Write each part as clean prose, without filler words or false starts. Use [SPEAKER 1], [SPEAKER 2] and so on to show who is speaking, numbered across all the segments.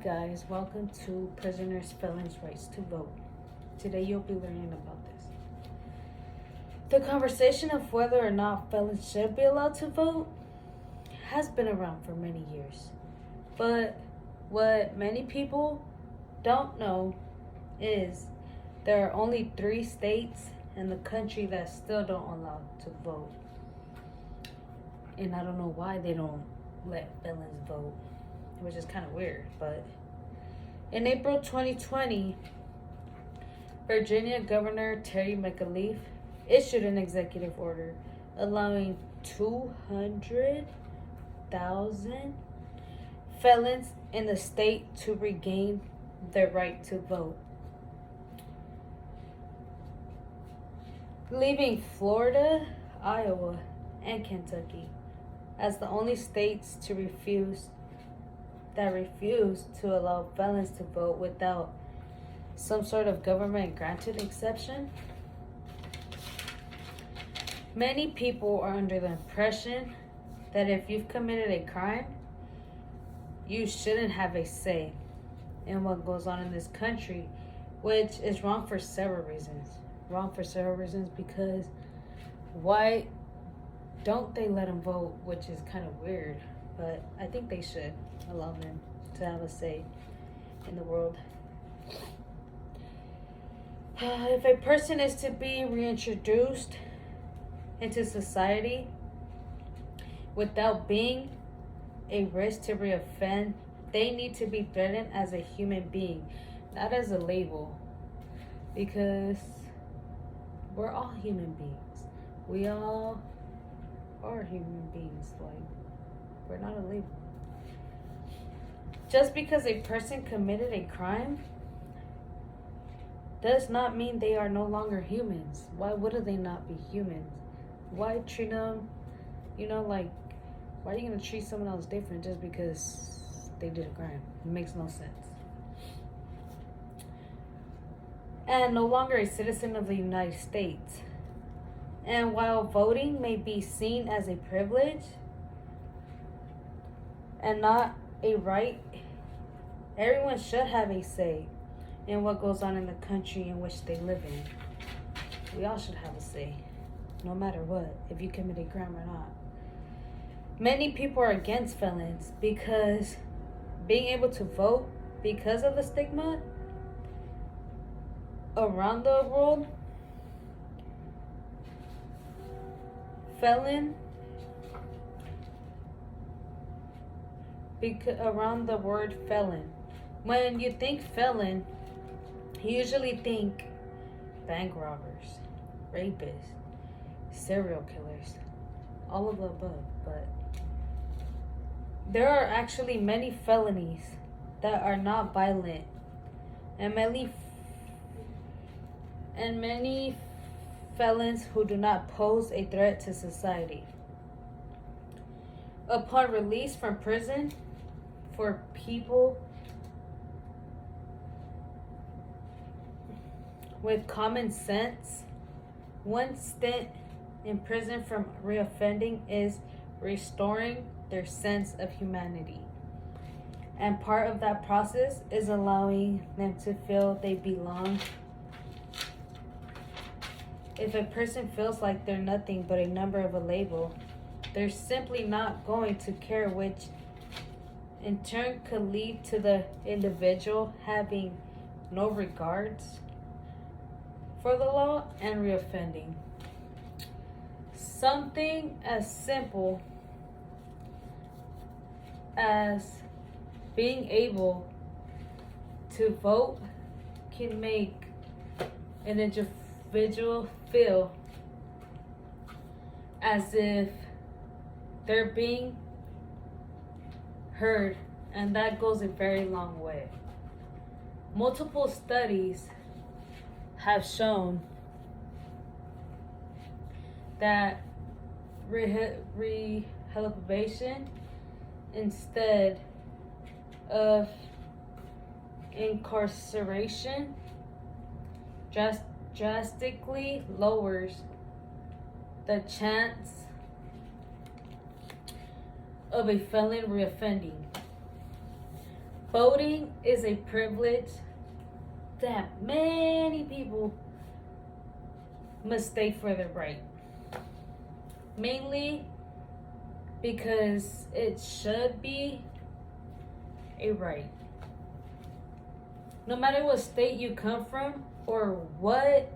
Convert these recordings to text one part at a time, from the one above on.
[SPEAKER 1] Guys, welcome to Prisoners Felons Rights to Vote. Today you'll be learning about this. The conversation of whether or not felons should be allowed to vote has been around for many years. But what many people don't know is there are only 3 states in the country that still don't allow to vote. And I don't know why they don't let felons vote, which is kind of weird. But in April 2020, Virginia Governor Terry McAuliffe issued an executive order allowing 200,000 felons in the state to regain their right to vote, leaving Florida, Iowa, and Kentucky as the only states to refuse to allow felons to vote without some sort of government granted exception. Many people are under the impression that if you've committed a crime, you shouldn't have a say in what goes on in this country, which is wrong for several reasons. Because why don't they let them vote, which is kind of weird, but I think they should allow them to have a say in the world. If a person is to be reintroduced into society without being a risk to reoffend, they need to be threatened as a human being, not as a label, because we're all human beings. We all are human beings. Like, we're not a label. Just because a person committed a crime does not mean they are no longer humans. Why would they not be humans? Why treat them, why are you going to treat someone else different just because they did a crime? It makes no sense. And no longer a citizen of the United States. And while voting may be seen as a privilege and not a right, everyone should have a say in what goes on in the country in which they live in. We all should have a say, no matter what, if you commit a crime or not. Many people are against felons because being able to vote, because of the stigma around the world, around the word felon. When you think felon, you usually think bank robbers, rapists, serial killers, all of the above. But there are actually many felonies that are not violent, and many felons who do not pose a threat to society. Upon release from prison, for people with common sense, one stint in prison from reoffending is restoring their sense of humanity. And part of that process is allowing them to feel they belong. If a person feels like they're nothing but a number of a label, they're simply not going to care, which in turn could lead to the individual having no regards for the law and reoffending. Something as simple as being able to vote can make an individual feel as if they're being heard, and that goes a very long way. Multiple studies have shown that rehabilitation instead of incarceration drastically lowers the chance of a felon reoffending. Voting is a privilege that many people mistake for their right. Mainly because it should be a right. No matter what state you come from or what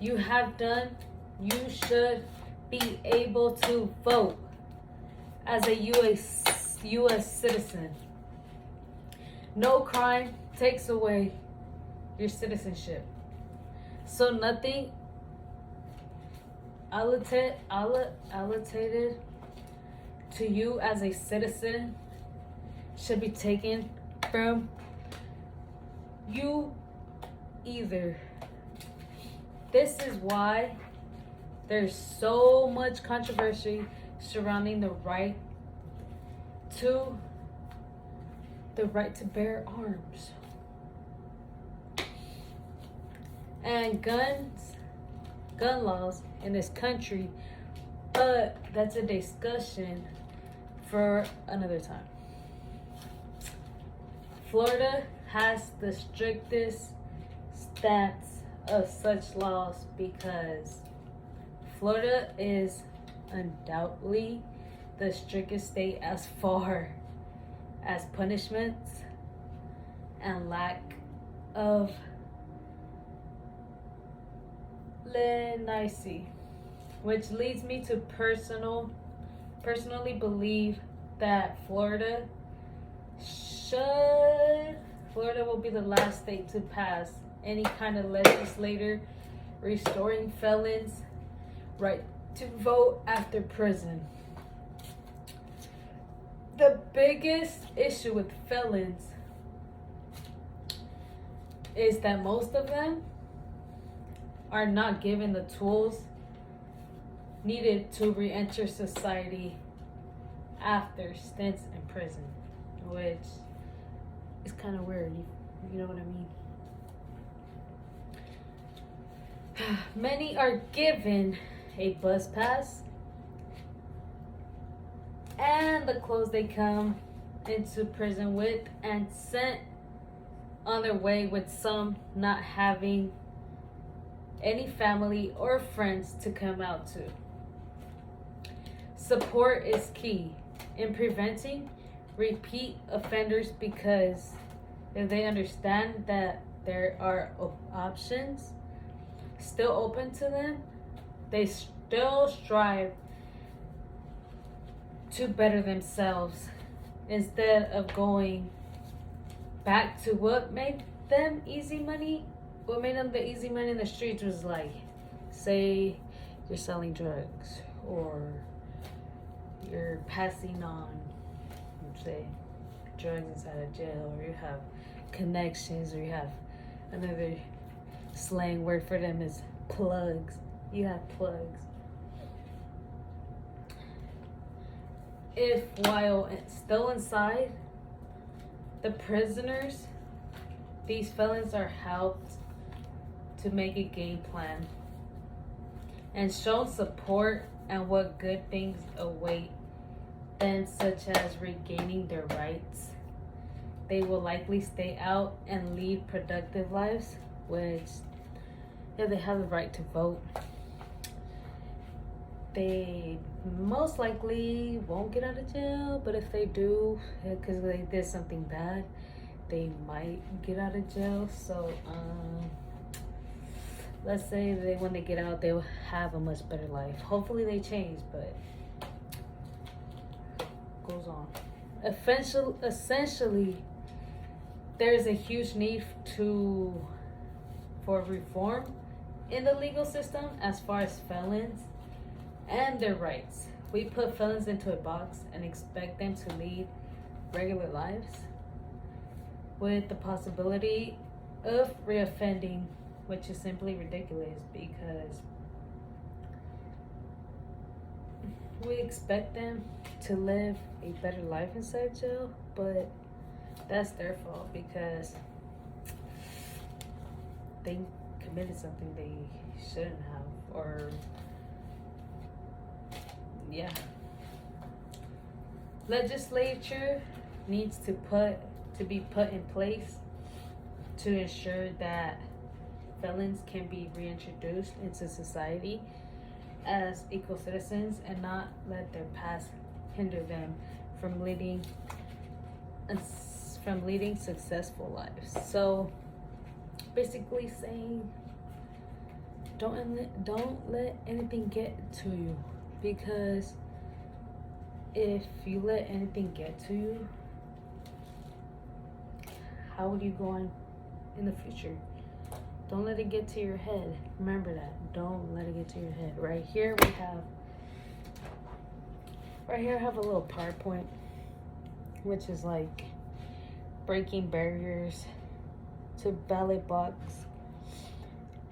[SPEAKER 1] you have done, you should be able to vote as a U.S. citizen. No crime takes away your citizenship. So nothing allocated to you as a citizen should be taken from you either. This is why there's so much controversy surrounding the right to bear arms. And gun laws in this country, but that's a discussion for another time. Florida has the strictest stance of such laws because Florida is undoubtedly the strictest state as far as punishments and lack of leniency, which leads me to personally believe that Florida will be the last state to pass any kind of legislator restoring felons right to vote after prison. The biggest issue with felons is that most of them are not given the tools needed to re-enter society after stints in prison, which is kind of weird. You know what I mean? Many are given a bus pass and the clothes they come into prison with and sent on their way, with some not having any family or friends to come out to. Support is key in preventing repeat offenders because if they understand that there are options still open to them, they still strive to better themselves instead of going back to what made them easy money. What made them the easy money in the streets was like, say you're selling drugs or you're passing on, say, drugs inside of jail, or you have connections, or you have another slang word for them is plugs. You have plugs. If while still inside, the prisoners, these felons are helped to make a game plan and shown support and what good things await them, such as regaining their rights, they will likely stay out and lead productive lives, which if they have the right to vote, they most likely won't get out of jail. But if they do, because they did something bad, they might get out of jail. So let's say when they get out, they will have a much better life. Hopefully they change, but goes on. Essentially, there is a huge need for reform in the legal system as far as felons and their rights. We put felons into a box and expect them to lead regular lives with the possibility of reoffending, which is simply ridiculous because we expect them to live a better life inside jail, but that's their fault because they committed something they shouldn't have, or yeah. Legislature needs to be put in place to ensure that felons can be reintroduced into society as equal citizens and not let their past hinder them from leading successful lives. So basically saying don't let anything get to you, because if you let anything get to you, how would you go on in the future? Don't let it get to your head. Remember that. Don't let it get to your head. Right here I have a little PowerPoint, which is like breaking barriers to ballot box.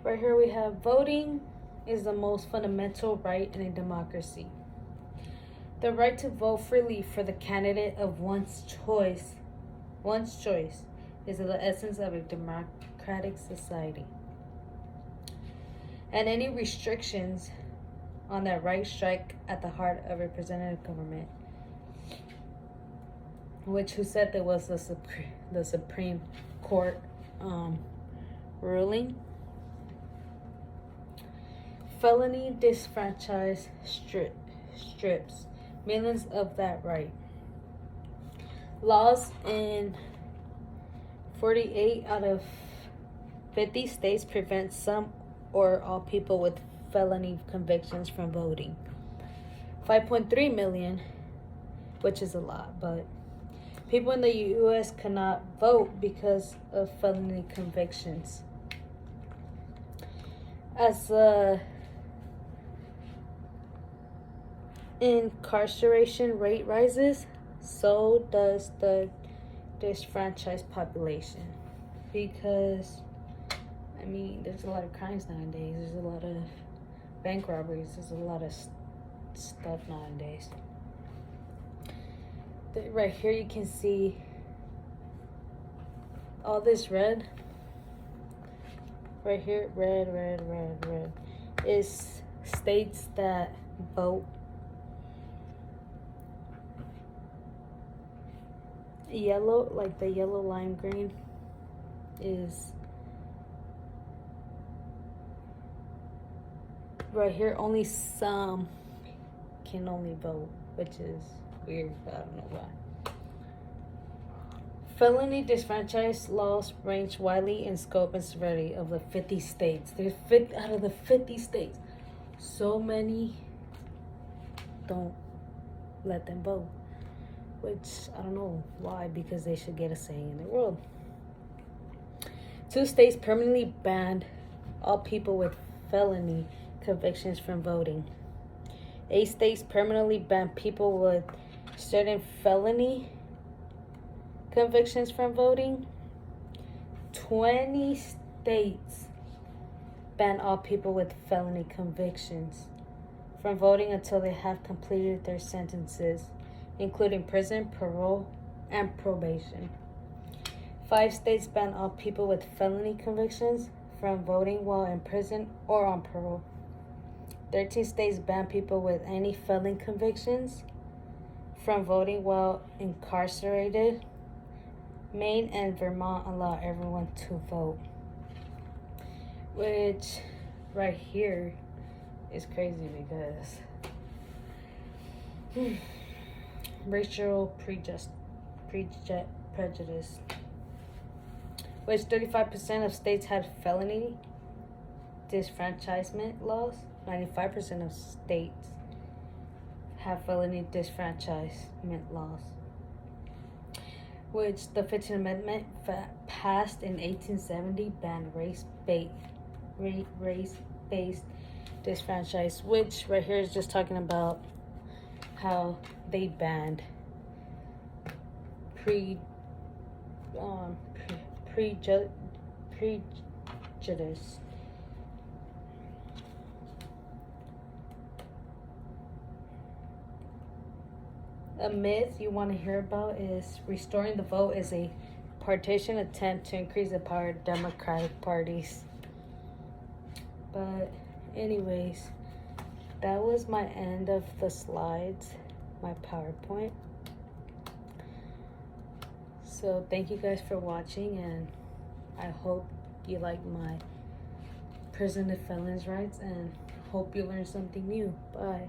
[SPEAKER 1] Right here we have voting is the most fundamental right in a democracy. The right to vote freely for the candidate of one's choice is the essence of a democratic society. And any restrictions on that right strike at the heart of representative government, who said there was the Supreme Court ruling. Felony disfranchise strips millions of that right. Laws in 48 out of 50 states prevent some or all people with felony convictions from voting. 5.3 million, which is a lot, but people in the U.S. cannot vote because of felony convictions. As incarceration rate rises, so does the disfranchised population. Because, I mean, there's a lot of crimes nowadays. There's a lot of bank robberies. There's a lot of stuff nowadays. Right here you can see all this red. Right here, red, is states that vote. Yellow, like the yellow lime green, is right here. Only some can only vote, which is weird, but I don't know why. Felony disfranchise laws range widely in scope and severity of the 50 states. There's 50 out of the 50 states. So many don't let them vote, which I don't know why, because they should get a say in the world. 2 states permanently banned all people with felony convictions from voting. 8 states permanently banned people with certain felony convictions from voting. 20 states ban all people with felony convictions from voting until they have completed their sentences, including prison, parole, and probation. 5 states ban all people with felony convictions from voting while in prison or on parole. 13 states ban people with any felony convictions from voting while incarcerated. Maine and Vermont allow everyone to vote. Which, right here, is crazy because racial prejudice, which 35% of states had felony disfranchisement laws. 95% of states have felony disfranchisement laws, which the 15th Amendment passed in 1870 banned race-based disfranchise, which right here is just talking about how they banned prejudice. A myth you want to hear about is restoring the vote is a partisan attempt to increase the power of Democratic parties. But anyways, that was my end of the slides, my PowerPoint. So thank you guys for watching, and I hope you like my prison and felons rights, and hope you learn something new. Bye.